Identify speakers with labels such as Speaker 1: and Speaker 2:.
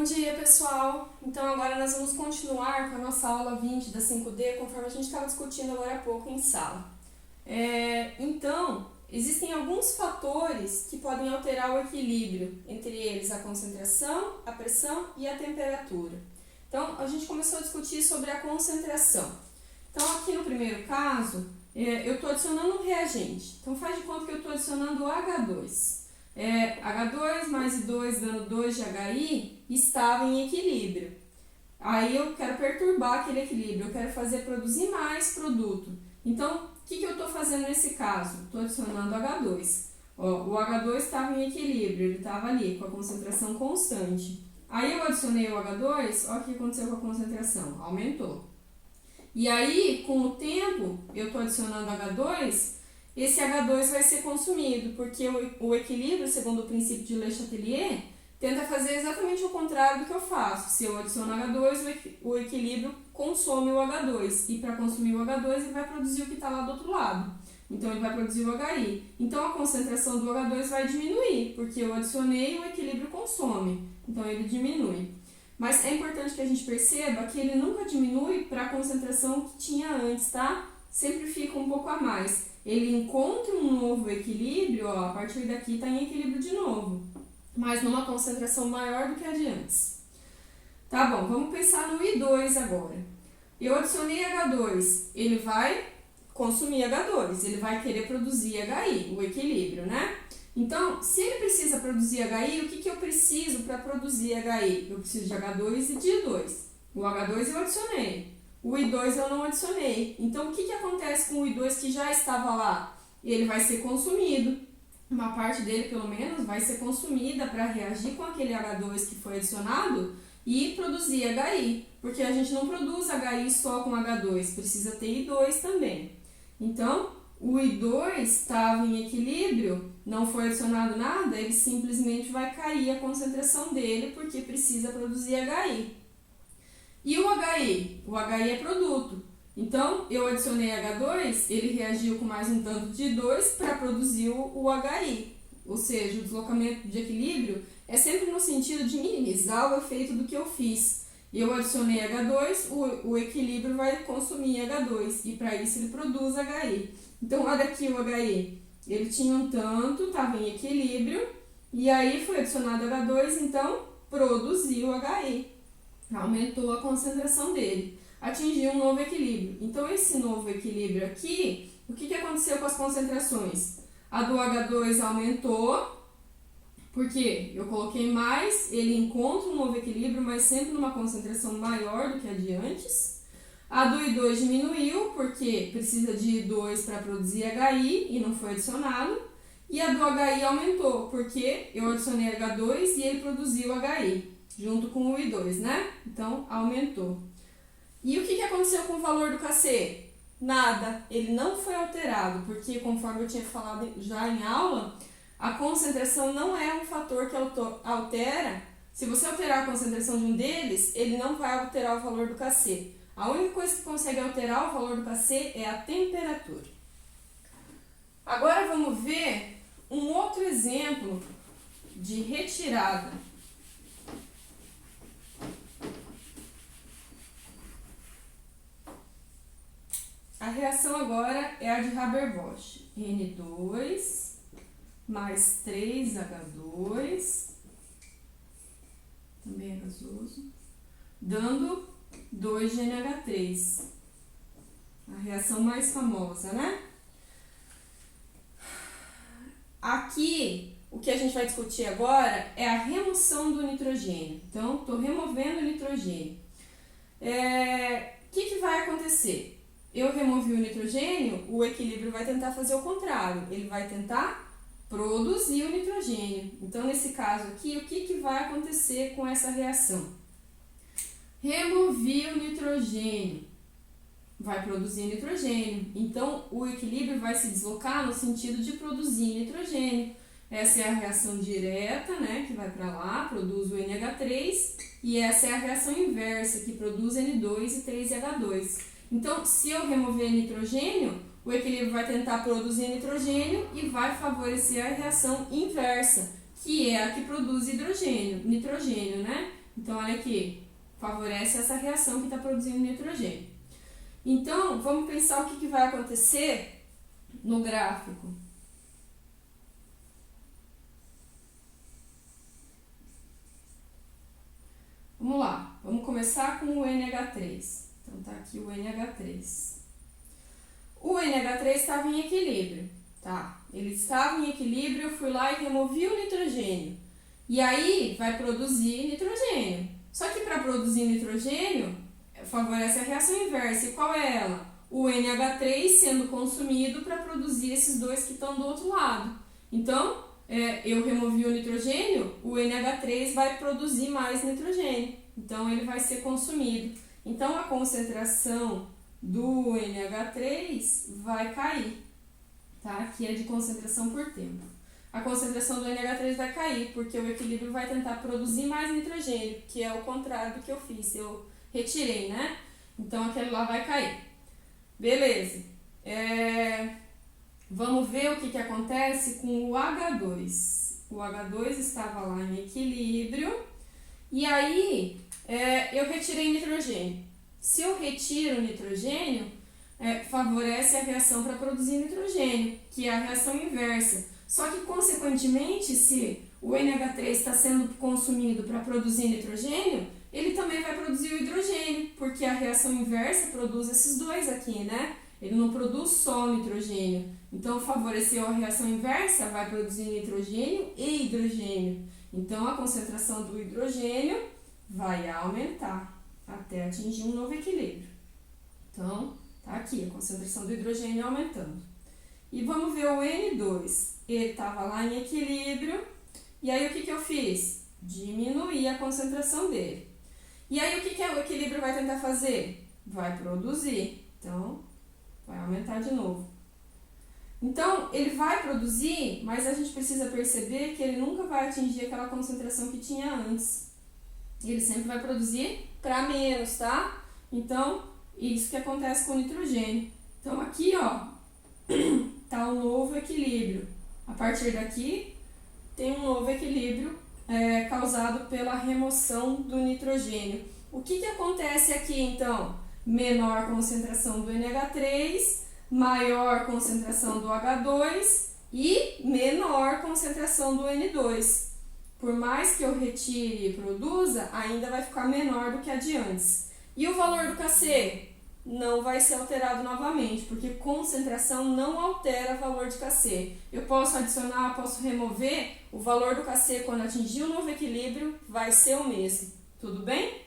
Speaker 1: dia, pessoal! Então agora nós vamos continuar com a nossa aula 20 da 5D, conforme a gente estava discutindo agora há pouco em sala. Então, existem alguns fatores que podem alterar o equilíbrio, entre eles a concentração, a pressão e a temperatura. Então, a gente começou a discutir sobre a concentração. Então, aqui no primeiro caso, eu estou adicionando um reagente. Então, faz de conta que eu estou adicionando H2. H2 mais I2 dando 2 de HI estava em equilíbrio. Aí eu quero perturbar aquele equilíbrio, eu quero fazer produzir mais produto. Então, o que eu estou fazendo nesse caso? Estou adicionando H2. O H2 estava em equilíbrio, ele estava ali com a concentração constante. Aí eu adicionei o H2, olha o que aconteceu com a concentração, aumentou. E aí, com o tempo, eu estou adicionando H2, esse H2 vai ser consumido, porque o equilíbrio, segundo o princípio de Le Chatelier, tenta fazer exatamente o contrário do que eu faço. Se eu adiciono H2, o equilíbrio consome o H2, e para consumir o H2 ele vai produzir o que está lá do outro lado. Então ele vai produzir o HI. Então a concentração do H2 vai diminuir, porque eu adicionei e o equilíbrio consome. Então ele diminui. Mas é importante que a gente perceba que ele nunca diminui para a concentração que tinha antes, tá? Sempre fica um pouco a mais. Ele encontra um novo equilíbrio, ó, a partir daqui está em equilíbrio de novo, mas numa concentração maior do que a de antes. Tá bom, vamos pensar no I2 agora. Eu adicionei H2, ele vai consumir H2, ele vai querer produzir HI, o equilíbrio, né? Então, se ele precisa produzir HI, o que eu preciso para produzir HI? Eu preciso de H2 e de I2. O H2 eu adicionei. O I2 eu não adicionei. Então, o que acontece com o I2 que já estava lá? Ele vai ser consumido. Uma parte dele, pelo menos, vai ser consumida para reagir com aquele H2 que foi adicionado e produzir HI. Porque a gente não produz HI só com H2, precisa ter I2 também. Então, o I2 estava em equilíbrio, não foi adicionado nada, ele simplesmente vai cair a concentração dele porque precisa produzir HI. E o HI? O HI é produto. Então, eu adicionei H2, ele reagiu com mais um tanto de I2 para produzir o HI. Ou seja, o deslocamento de equilíbrio é sempre no sentido de minimizar o efeito do que eu fiz. Eu adicionei H2, o equilíbrio vai consumir H2 e para isso ele produz HI. Então, olha aqui o HI. Ele tinha um tanto, estava em equilíbrio e aí foi adicionado H2, então produziu HI. Aumentou a concentração dele, atingiu um novo equilíbrio. Então, esse novo equilíbrio aqui, o que aconteceu com as concentrações? A do H2 aumentou, porque eu coloquei mais, ele encontra um novo equilíbrio, mas sempre numa concentração maior do que a de antes. A do I2 diminuiu, porque precisa de I2 para produzir HI e não foi adicionado. E a do HI aumentou, porque eu adicionei H2 e ele produziu HI. Junto com o I2, né? Então, aumentou. E o que aconteceu com o valor do Kc? Nada. Ele não foi alterado, porque, conforme eu tinha falado já em aula, a concentração não é um fator que altera. Se você alterar a concentração de um deles, ele não vai alterar o valor do Kc. A única coisa que consegue alterar o valor do Kc é a temperatura. Agora, vamos ver um outro exemplo de retirada. A reação agora é a de Haber-Bosch. N2 mais 3H2, também é gasoso, dando 2 de NH3. A reação mais famosa, né? Aqui, o que a gente vai discutir agora é a remoção do nitrogênio. Então, estou removendo o nitrogênio. O que vai acontecer? Eu removi o nitrogênio, o equilíbrio vai tentar fazer o contrário. Ele vai tentar produzir o nitrogênio. Então, nesse caso aqui, o que vai acontecer com essa reação? Removi o nitrogênio, vai produzir nitrogênio. Então, o equilíbrio vai se deslocar no sentido de produzir nitrogênio. Essa é a reação direta, né, que vai para lá, produz o NH3. E essa é a reação inversa, que produz N2 e 3H2. Então, se eu remover nitrogênio, o equilíbrio vai tentar produzir nitrogênio e vai favorecer a reação inversa, que é a que produz nitrogênio, né? Então, olha aqui, favorece essa reação que está produzindo nitrogênio. Então, vamos pensar o que vai acontecer no gráfico. Vamos lá, vamos começar com o NH3. Então, tá aqui o NH3. O NH3 estava em equilíbrio, tá? Ele estava em equilíbrio, eu fui lá e removi o nitrogênio. E aí, vai produzir nitrogênio. Só que para produzir nitrogênio, favorece a reação inversa. E qual é ela? O NH3 sendo consumido para produzir esses dois que estão do outro lado. Então, eu removi o nitrogênio, o NH3 vai produzir mais nitrogênio. Então, ele vai ser consumido. Então, a concentração do NH3 vai cair. Tá? Aqui é de concentração por tempo. A concentração do NH3 vai cair, porque o equilíbrio vai tentar produzir mais nitrogênio, que é o contrário do que eu fiz. Eu retirei, né? Então, aquele lá vai cair. Beleza. Vamos ver o que acontece com o H2. O H2 estava lá em equilíbrio. E aí, eu retirei nitrogênio. Se eu retiro o nitrogênio, favorece a reação para produzir nitrogênio, que é a reação inversa. Só que, consequentemente, se o NH3 está sendo consumido para produzir nitrogênio, ele também vai produzir o hidrogênio, porque a reação inversa produz esses dois aqui, né? Ele não produz só o nitrogênio. Então, favoreceu a reação inversa, vai produzir nitrogênio e hidrogênio. Então, a concentração do hidrogênio vai aumentar até atingir um novo equilíbrio. Então, tá aqui a concentração do hidrogênio aumentando. E vamos ver o N2. Ele estava lá em equilíbrio. E aí, o que eu fiz? Diminuir a concentração dele. E aí, o que o equilíbrio vai tentar fazer? Vai produzir. Então, vai aumentar de novo. Então, ele vai produzir, mas a gente precisa perceber que ele nunca vai atingir aquela concentração que tinha antes. Ele sempre vai produzir para menos, tá? Então, isso que acontece com o nitrogênio. Então, aqui, ó, tá um novo equilíbrio. A partir daqui, tem um novo equilíbrio causado pela remoção do nitrogênio. O que acontece aqui, então? Menor concentração do NH3, maior concentração do H2 e menor concentração do N2. Por mais que eu retire e produza, ainda vai ficar menor do que a de antes. E o valor do Kc? Não vai ser alterado novamente, porque concentração não altera o valor de Kc. Eu posso adicionar, posso remover, o valor do Kc quando atingir o novo equilíbrio vai ser o mesmo. Tudo bem?